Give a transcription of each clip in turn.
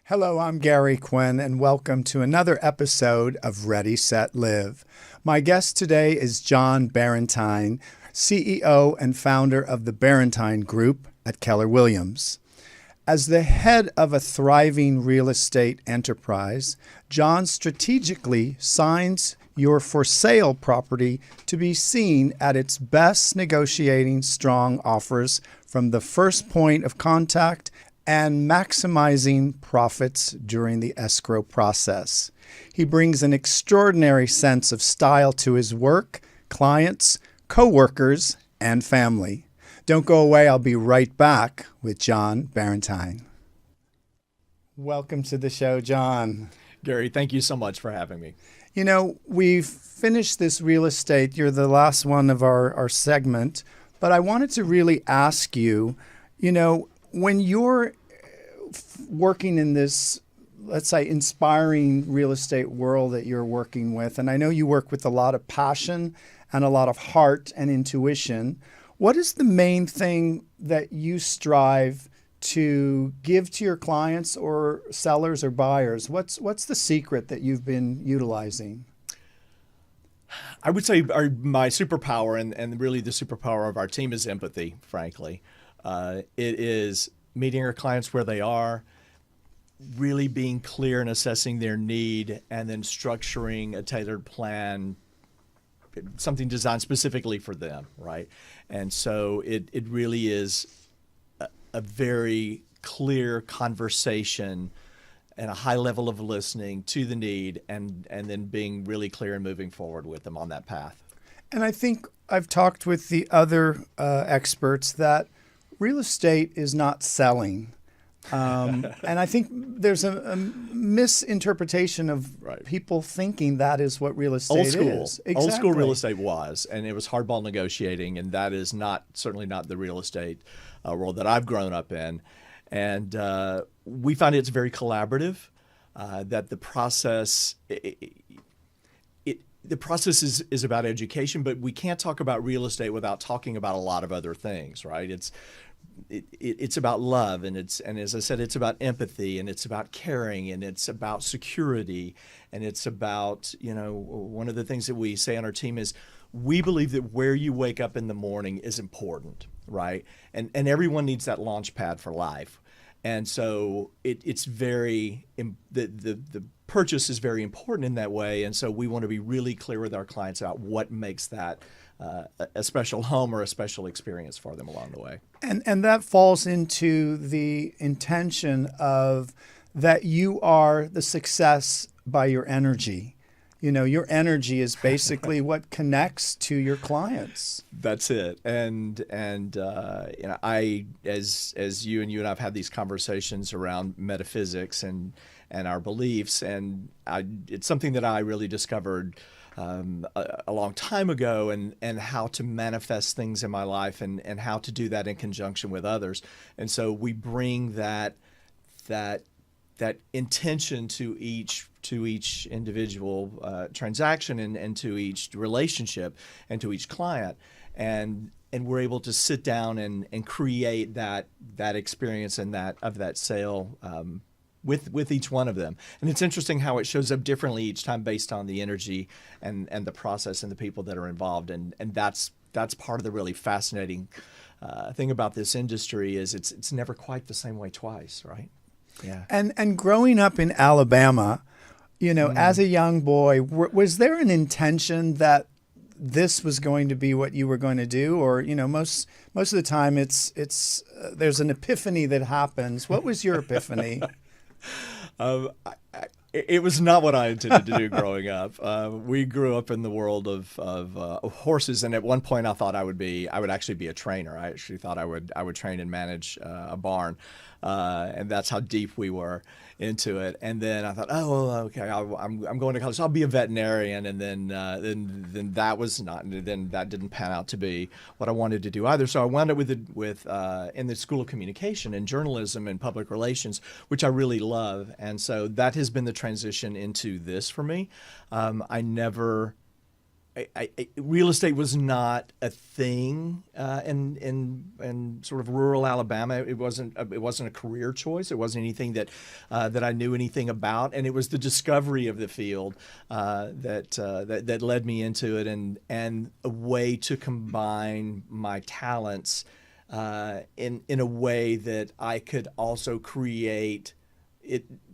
Hello, I'm Gary Quinn, and welcome to another episode of Ready, Set, Live. My guest today is John Barrentine, CEO and founder of the Barrentine Group at Keller Williams. As the head of a thriving real estate enterprise, John strategically signs your for sale property to be seen at its best, negotiating strong offers from the first point of contact and maximizing profits during the escrow process. He brings an extraordinary sense of style to his work, clients, co-workers, and family. Don't go away. I'll be right back with John Barrentine. Welcome to the show, John. Gary, thank you so much for having me. You know, we've finished this real estate. You're the last one of our segment, but I wanted to really ask you, when you're working in this, let's say, inspiring real estate world that you're working with, and I know you work with a lot of passion and a lot of heart and intuition, what is the main thing that you strive to give to your clients or sellers or buyers? What's the secret that you've been utilizing? I would say my superpower and really the superpower of our team is empathy, frankly. It is meeting our clients where they are, really being clear and assessing their need, and then structuring a tailored plan, something designed specifically for them, right? And so it really is a very clear conversation and a high level of listening to the need, and then being really clear and moving forward with them on that path. And I think I've talked with the other experts that real estate is not selling. And I think there's a misinterpretation of people thinking that is what real estate is. Exactly. Old school real estate was, and it was hardball negotiating, and that is certainly not the real estate world that I've grown up in. And we find it's very collaborative, that the process the process is about education, but we can't talk about real estate without talking about a lot of other things, right? It's about love, and as I said, it's about empathy, and it's about caring, and it's about security, and it's about, one of the things that we say on our team is we believe that where you wake up in the morning is important, right? And everyone needs that launch pad for life. And so it's very, the purchase is very important in that way. And so we want to be really clear with our clients about what makes that a special home or a special experience for them along the way. And that falls into the intention of that you are the success by your energy. Your energy is basically what connects to your clients. That's it. And I, as you and I've had these conversations around metaphysics and our beliefs, and it's something that I really discovered a long time ago, and how to manifest things in my life, and how to do that in conjunction with others. And so we bring that intention to each individual transaction, and to each relationship, and to each client, and we're able to sit down and create that experience and that sale with each one of them. And it's interesting how it shows up differently each time based on the energy and the process and the people that are involved. And that's part of the really fascinating thing about this industry is it's never quite the same way twice, right? Yeah. And growing up in Alabama, as a young boy, was there an intention that this was going to be what you were going to do? Or, most of the time it's there's an epiphany that happens. What was your epiphany? It was not what I intended to do growing up. We grew up in the world of horses, and at one point I thought I would actually be a trainer. I actually thought I would train and manage a barn, and that's how deep we were into it. And then I thought, oh, well, okay, I'm going to college, so I'll be a veterinarian. And then that was not, and then that didn't pan out to be what I wanted to do either. So I wound up with in the School of Communication and Journalism and Public Relations, which I really love. And so that has been the transition into this for me. I never real estate was not a thing in sort of rural Alabama. It wasn't a career choice. It wasn't anything that I knew anything about, and it was the discovery of the field that led me into it, and a way to combine my talents in a way that I could also create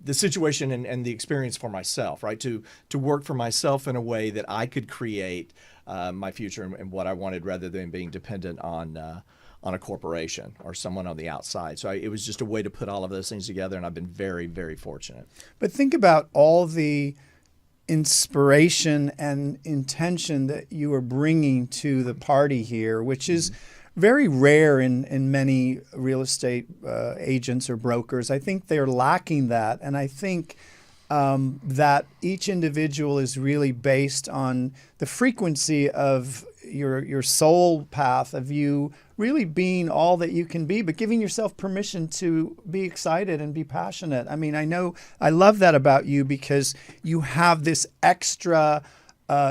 the situation and the experience for myself, right? To work for myself in a way that I could create my future and what I wanted, rather than being dependent on a corporation or someone on the outside. So it was just a way to put all of those things together, and I've been very, very fortunate. But think about all the inspiration and intention that you are bringing to the party here, which is very rare in many real estate agents or brokers. I think they're lacking that. And I think that each individual is really based on the frequency of your soul path, of you really being all that you can be, but giving yourself permission to be excited and be passionate. I mean, I love that about you, because you have this extra,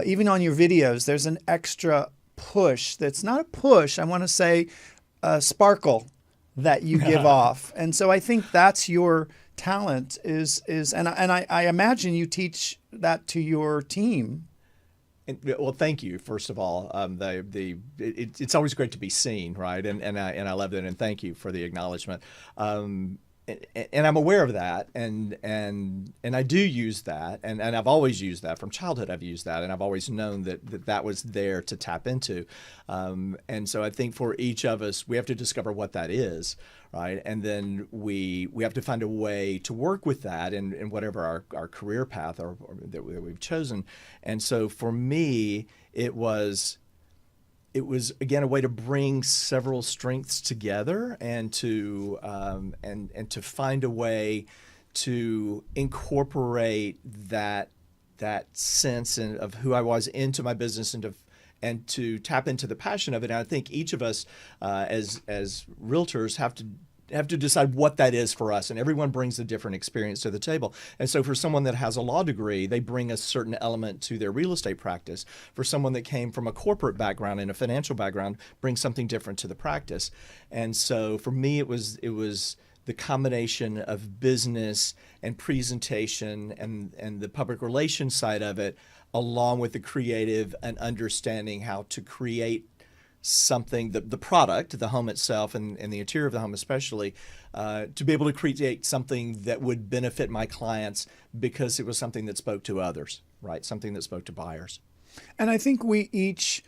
even on your videos, there's an extra push that's not a push, I want to say sparkle that you give off. And so I think that's your talent and I imagine you teach that to your team. Well, thank you, first of all. It's always great to be seen, right? And I love that, and thank you for the acknowledgement. And I'm aware of that, and I do use that, and I've always used that from childhood. I've used that, and I've always known that was there to tap into. And so I think for each of us, we have to discover what that is, right? And then we have to find a way to work with that in whatever our career path or that we've chosen. And so for me, it was again a way to bring several strengths together, and to find a way to incorporate that sense of who I was into my business, and to tap into the passion of it. And I think each of us as realtors have to decide what that is for us, and everyone brings a different experience to the table. And so for someone that has a law degree, they bring a certain element to their real estate practice. For someone that came from a corporate background and a financial background, brings something different to the practice. And so for me, it was the combination of business and presentation and the public relations side of it, along with the creative and understanding how to create something, the product, the home itself, and the interior of the home especially, to be able to create something that would benefit my clients, because it was something that spoke to others, right? Something that spoke to buyers. And I think we each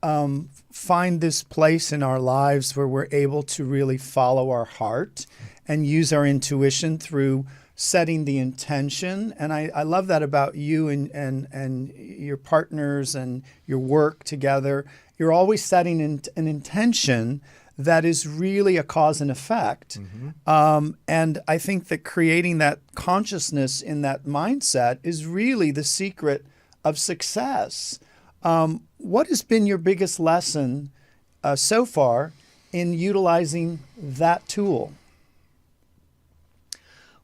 find this place in our lives where we're able to really follow our heart and use our intuition through setting the intention. And I love that about you and your partners and your work together. You're always setting an intention that is really a cause and effect. And I think that creating that consciousness in that mindset is really the secret of success. What has been your biggest lesson so far in utilizing that tool?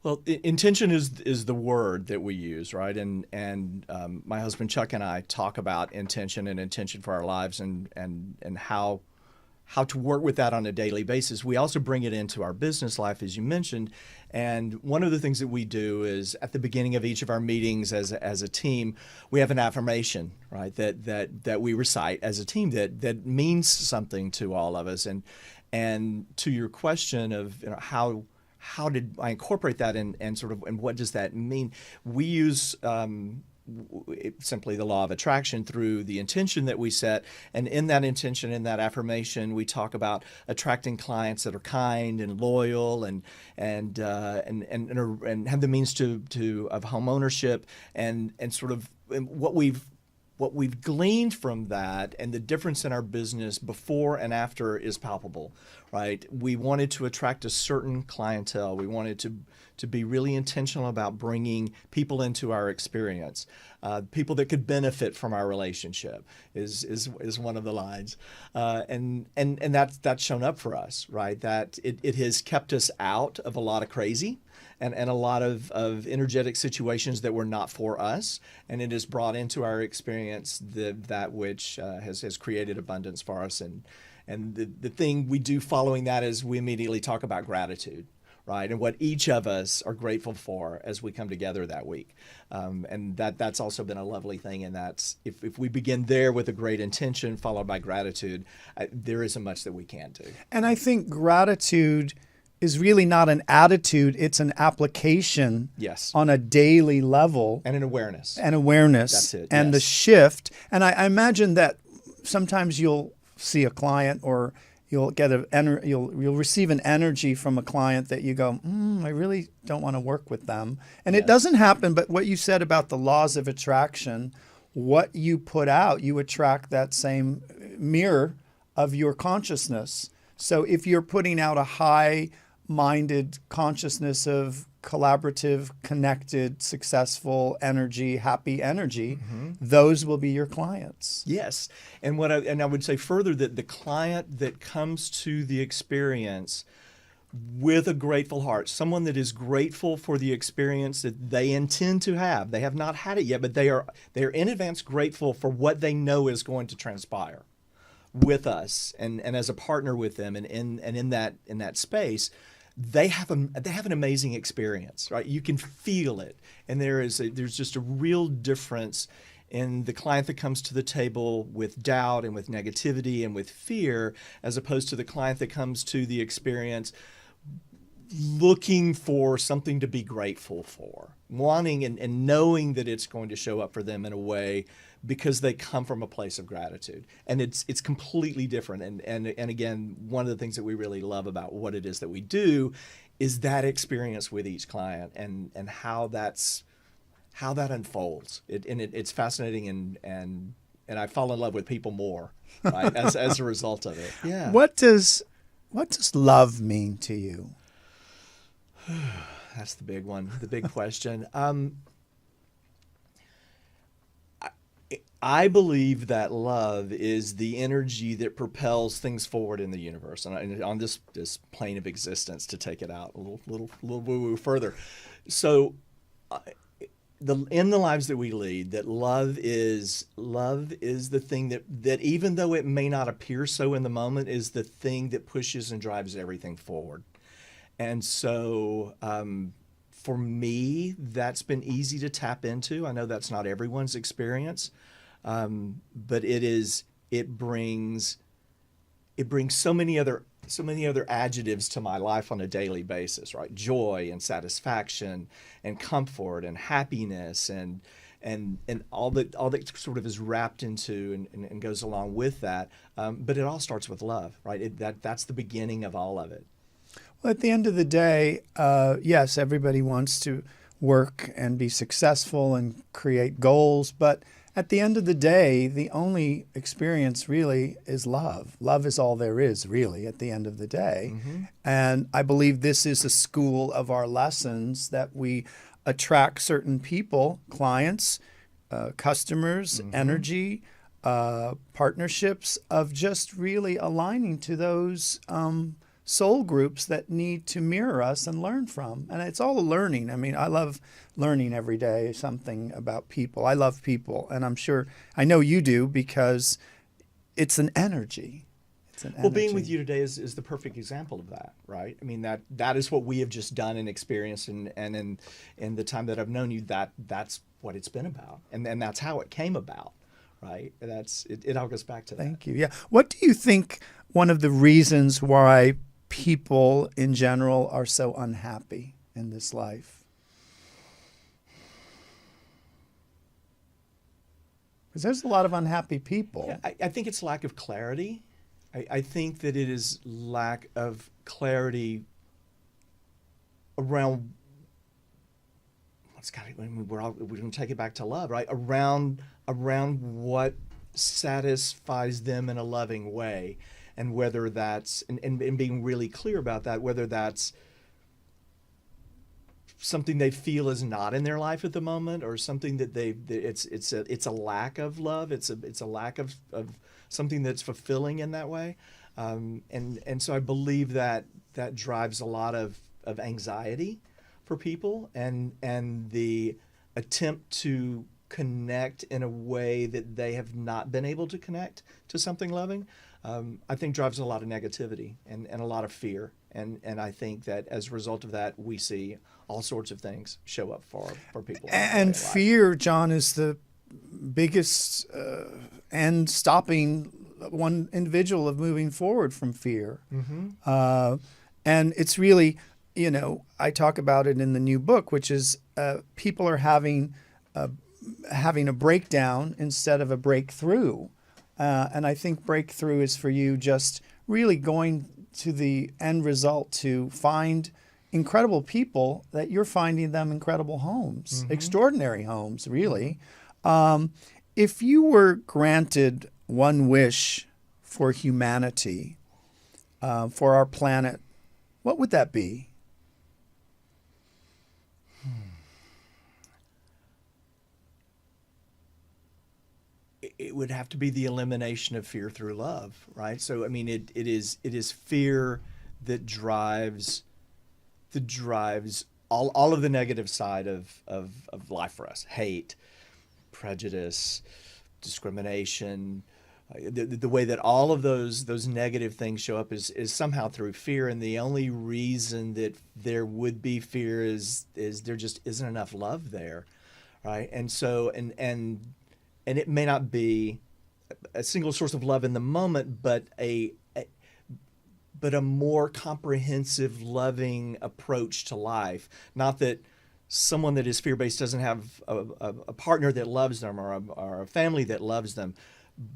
Well, intention is the word that we use, right? And my husband Chuck and I talk about intention and intention for our lives, and how to work with that on a daily basis. We also bring it into our business life, as you mentioned. And one of the things that we do is, at the beginning of each of our meetings as a team, we have an affirmation, right? That we recite as a team that means something to all of us. And to your question of, you know, how did I incorporate that, and what does that mean? We use simply the law of attraction through the intention that we set, and in that intention, in that affirmation, we talk about attracting clients that are kind and loyal and have the means of home ownership, and what we've gleaned from that, and the difference in our business before and after is palpable, right? We wanted to attract a certain clientele. We wanted to be really intentional about bringing people into our experience, people that could benefit from our relationship is one of the lines, and that's shown up for us, right? That it has kept us out of a lot of crazy. and a lot of energetic situations that were not for us, and it has brought into our experience that which has created abundance for us. And the thing we do following that is we immediately talk about gratitude, right? And what each of us are grateful for as we come together that week. And that's also been a lovely thing. And that's, if we begin there with a great intention followed by gratitude, there isn't much that we can't do. And I think gratitude is really not an attitude, it's an application Yes. on a daily level. And an awareness. And awareness. That's it, And the yes. shift. And I imagine that sometimes you'll see a client or you'll get you'll receive an energy from a client that you go, I really don't want to work with them. And it doesn't happen, but what you said about the laws of attraction, what you put out, you attract that same mirror of your consciousness. So if you're putting out a high-minded consciousness of collaborative, connected, successful energy, happy energy, those will be your clients. Yes. And I would say further that the client that comes to the experience with a grateful heart, someone that is grateful for the experience that they intend to have. They have not had it yet, but they are in advance grateful for what they know is going to transpire with us and as a partner with them and in that space. They have an amazing experience, right? You can feel it, and there's just a real difference in the client that comes to the table with doubt and with negativity and with fear, as opposed to the client that comes to the experience looking for something to be grateful for, wanting and knowing that it's going to show up for them in a way because they come from a place of gratitude. And it's completely different. And again, one of the things that we really love about what it is that we do is that experience with each client and how that unfolds. It's fascinating and I fall in love with people more, right, as a result of it. Yeah. What does love mean to you? That's the big one, the big question. I believe that love is the energy that propels things forward in the universe, and on this plane of existence, to take it out a little woo-woo further. So, in the lives that we lead, that love is the thing that even though it may not appear so in the moment, is the thing that pushes and drives everything forward. And so, for me, that's been easy to tap into. I know that's not everyone's experience. But it brings so many other adjectives to my life on a daily basis, right? Joy and satisfaction and comfort and happiness and all that sort of is wrapped into and goes along with that. But it all starts with love, right? That's the beginning of all of it. Well, at the end of the day, yes, everybody wants to work and be successful and create goals, but at the end of the day, the only experience really is love. Love is all there is, really, at the end of the day. Mm-hmm. And I believe this is a school of our lessons, that we attract certain people, clients, customers, energy, partnerships, of just really aligning to those soul groups that need to mirror us and learn from. And it's all a learning. I mean, I love learning every day something about people. I love people, and I know you do, because it's an energy. Well, being with you today is the perfect example of that, right? I mean, that is what we have just done and experienced, and in the time that I've known you, that's what it's been about, and that's how it came about, right? It all goes back to that. Thank you. Yeah. What do you think one of the reasons why people in general are so unhappy in this life? Because there's a lot of unhappy people. Yeah, I think it's lack of clarity. I think that it is lack of clarity around we're going to take it back to love, right? Around what satisfies them in a loving way. And whether that's, and being really clear about that, whether that's something they feel is not in their life at the moment, or something that it's a lack of love, it's a lack of something that's fulfilling in that way, and so I believe that drives a lot of anxiety, for people, and the attempt to connect in a way that they have not been able to connect to something loving, I think drives a lot of negativity and a lot of fear. And I think that as a result of that, we see all sorts of things show up for people. And fear, John, is the biggest end stopping one individual of moving forward from fear. And it's really, I talk about it in the new book, which is people are having a breakdown instead of a breakthrough. And I think breakthrough is for you just really going to the end result to find incredible people that you're finding them incredible homes, extraordinary homes, really. If you were granted one wish for humanity, for our planet, what would that be? It would have to be the elimination of fear through love, right? So, I mean, it is fear that drives all of the negative side of life for us: hate, prejudice, discrimination. The way that all of those negative things show up is somehow through fear, and the only reason that there would be fear is there just isn't enough love there, right? And so and it may not be a single source of love in the moment, but a more comprehensive, loving approach to life. Not that someone that is fear-based doesn't have a partner that loves them or a family that loves them,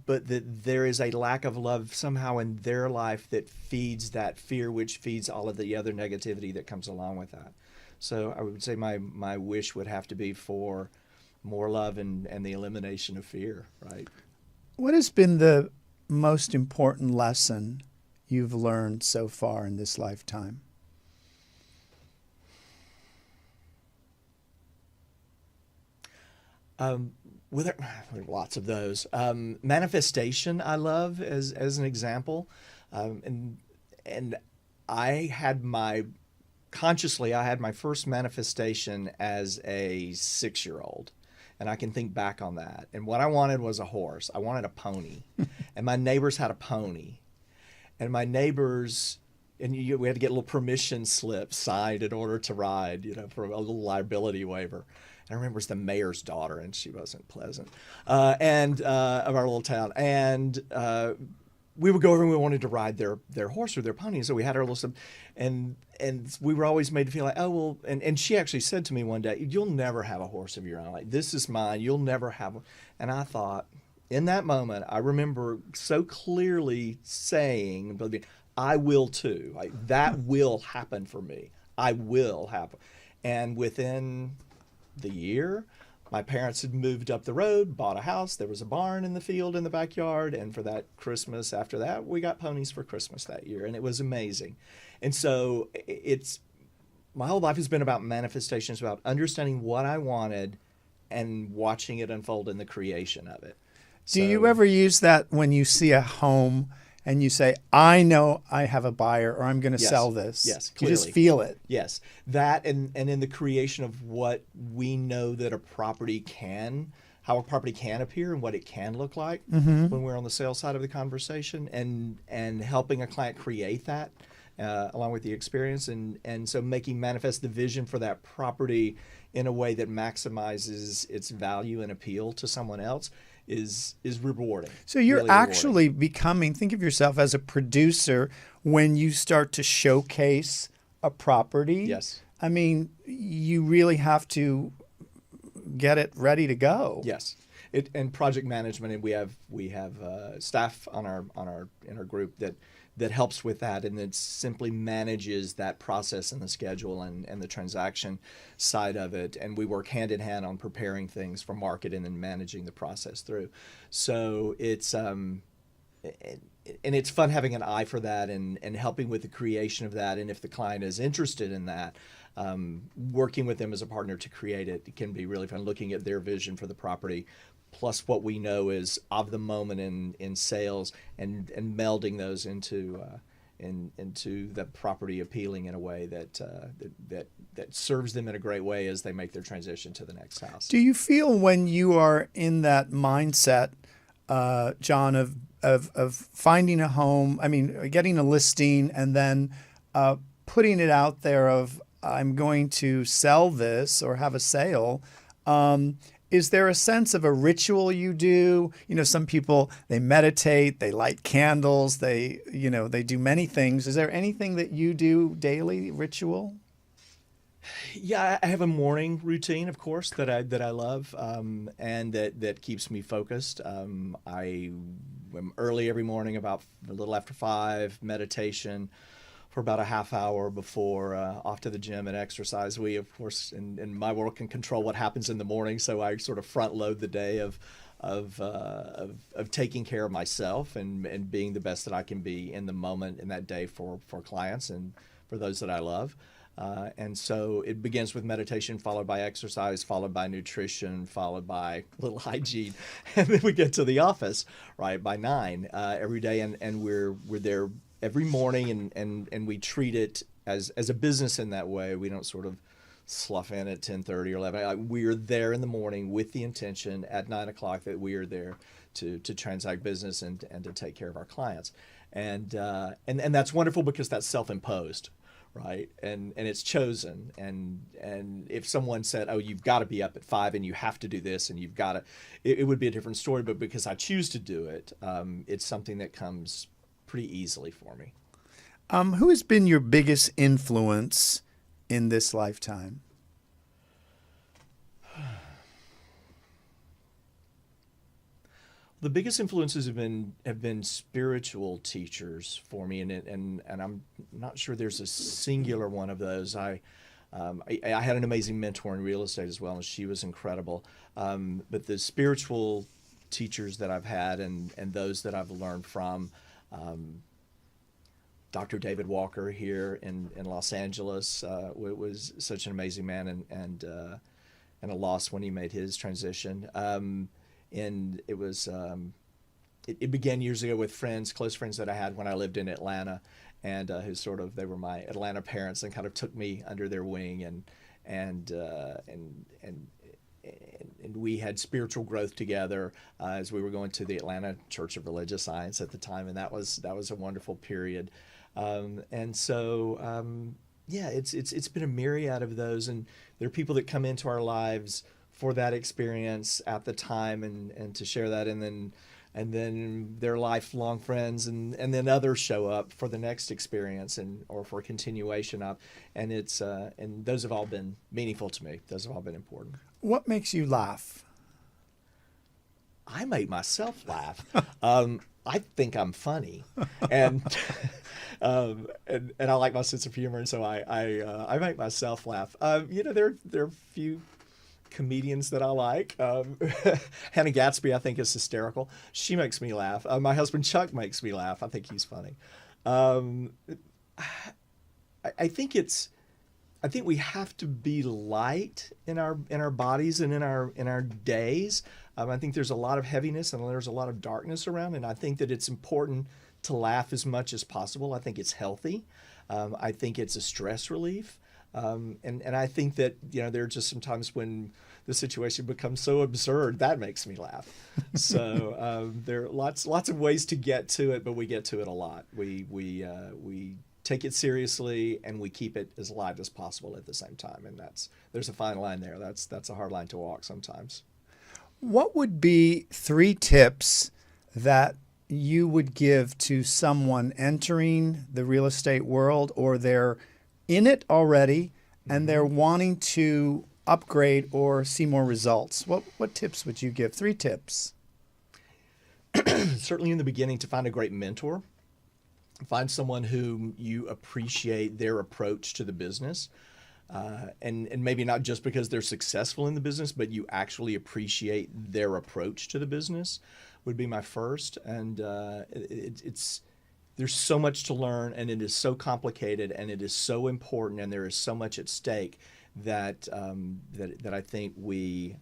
but that there is a lack of love somehow in their life that feeds that fear, which feeds all of the other negativity that comes along with that. So I would say my wish would have to be for more love and the elimination of fear, right? What has been the most important lesson you've learned so far in this lifetime? Well, there are lots of those. Manifestation, I love as an example, and I had my first manifestation as a 6-year-old. And I can think back on that. And what I wanted was a horse. I wanted a pony. And my neighbors had a pony. And my neighbors, we had to get a little permission slip signed in order to ride, for a little liability waiver. And I remember it was the mayor's daughter, and she wasn't pleasant, of our little town. And we would go over and we wanted to ride their horse or their pony. So we had our little stuff, and we were always made to feel like, oh, well, and she actually said to me one day, you'll never have a horse of your own. Like, this is mine. You'll never have one. And I thought, in that moment, I remember so clearly saying, I will too. Like, that will happen for me. I will happen. And within the year, my parents had moved up the road, bought a house. There was a barn in the field in the backyard. And for that Christmas after that, we got ponies for Christmas that year. And it was amazing. And so my whole life has been about manifestations, about understanding what I wanted and watching it unfold in the creation of it. Do you ever use that when you see a home and you say, I know I have a buyer, or I'm going to sell this? Yes, clearly. clearly. You just feel it. Yes. That and in the creation of what we know that how a property can appear and what it can look like when we're on the sales side of the conversation, and helping a client create that along with the experience. And so making manifest the vision for that property in a way that maximizes its value and appeal to someone else is rewarding. So you're really actually becoming, think of yourself as a producer when you start to showcase a property. Yes. I mean, you really have to get it ready to go. Yes. And project management, and we have staff in our group that helps with that, and that simply manages that process and the schedule and the transaction side of it. And we work hand in hand on preparing things for market and then managing the process through. So it's and it's fun having an eye for that and helping with the creation of that. And if the client is interested in that, working with them as a partner to create it can be really fun, looking at their vision for the property, plus what we know is of the moment in sales, and melding those into into the property appealing in a way that serves them in a great way as they make their transition to the next house. Do you feel when you are in that mindset, John, of finding a home, getting a listing and then putting it out there of I'm going to sell this or have a sale, is there a sense of a ritual you do? Some people, they meditate, they light candles, they do many things. Is there anything that you do daily, ritual? Yeah, I have a morning routine, of course, that I love, and that keeps me focused. I am early every morning, about a little after 5, meditation for about a half hour before off to the gym and exercise. We, of course, in my work can control what happens in the morning, so I sort of front load the day of taking care of myself and being the best that I can be in the moment in that day for clients and for those that I love. And so it begins with meditation, followed by exercise, followed by nutrition, followed by a little hygiene, and then we get to the office right by 9 every day, and we're there every morning, and we treat it as a business in that way. We don't sort of slough in at 10:30 or 11. We're there in the morning with the intention at 9 o'clock that we are there to transact business and to take care of our clients, and that's wonderful because that's self-imposed. Right. And it's chosen. And if someone said, oh, you've got to be up at 5 and you have to do this and you've got to, it would be a different story. But because I choose to do it, it's something that comes pretty easily for me. Who has been your biggest influence in this lifetime? The biggest influences have been spiritual teachers for me, and I'm not sure there's a singular one of those. I had an amazing mentor in real estate as well, and she was incredible. But the spiritual teachers that I've had and those that I've learned from, Dr. David Walker here in Los Angeles was such an amazing man and a loss when he made his transition. And it was it began years ago with close friends that I had when I lived in Atlanta, and they were my Atlanta parents and kind of took me under their wing, and we had spiritual growth together as we were going to the Atlanta Church of Religious Science at the time, and that was a wonderful period. And so it's been a myriad of those, and there are people that come into our lives for that experience at the time and to share that, and then they're lifelong friends, and then others show up for the next experience or for a continuation of, and it's and those have all been meaningful to me. Those have all been important. What makes you laugh? I make myself laugh. I think I'm funny, and and I like my sense of humor, and so I make myself laugh. There are a few comedians that I like. Hannah Gatsby, I think, is hysterical. She makes me laugh. My husband Chuck makes me laugh. I think he's funny. I think we have to be light in our bodies and in our days. I think there's a lot of heaviness and there's a lot of darkness around, and I think that it's important to laugh as much as possible. I think it's healthy. I think it's a stress relief. And I think that, there are just some times when the situation becomes so absurd that makes me laugh. So there are lots of ways to get to it, but we get to it a lot. We take it seriously and we keep it as light as possible at the same time, and there's a fine line there. That's a hard line to walk sometimes. What would be 3 tips that you would give to someone entering the real estate world, or they're in it already and they're wanting to upgrade or see more results? What tips would you give? 3 tips. Certainly in the beginning, to find a great mentor. Find someone whom you appreciate their approach to the business. And maybe not just because they're successful in the business, but you actually appreciate their approach to the business would be my first. And there's so much to learn, and it is so complicated, and it is so important, and there is so much at stake that I think we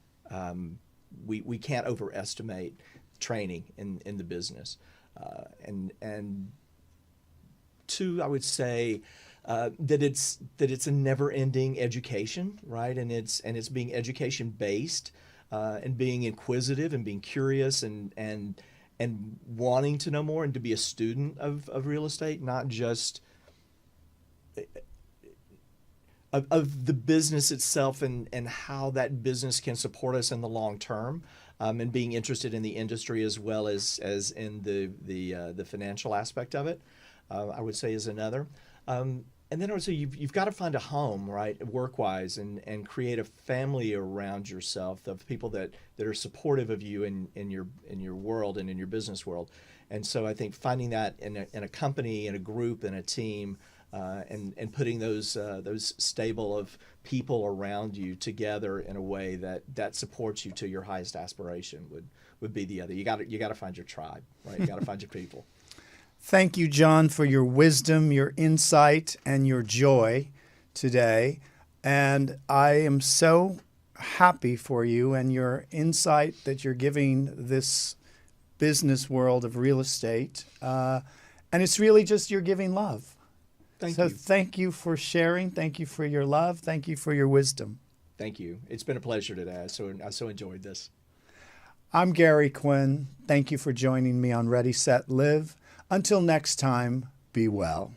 can't overestimate training in the business. And Two, I would say that it's a never-ending education, right? And it's being education-based and being inquisitive and being curious and wanting to know more and to be a student of real estate, not just of the business itself and how that business can support us in the long term, and being interested in the industry as well as in the financial aspect of it, I would say is another. And then also you've got to find a home, right, work-wise, and create a family around yourself of people that are supportive of you in your world and in your business world. And so I think finding that in a company, in a group, in a team, and putting those stable of people around you together in a way that supports you to your highest aspiration would be the other. You got to find your tribe, right? You got to find your people. Thank you, John, for your wisdom, your insight, and your joy today. And I am so happy for you and your insight that you're giving this business world of real estate. And it's really just you're giving love. Thank you. Thank you for sharing. Thank you for your love. Thank you for your wisdom. Thank you. It's been a pleasure today. I so enjoyed this. I'm Gary Quinn. Thank you for joining me on Ready, Set, Live. Until next time, be well.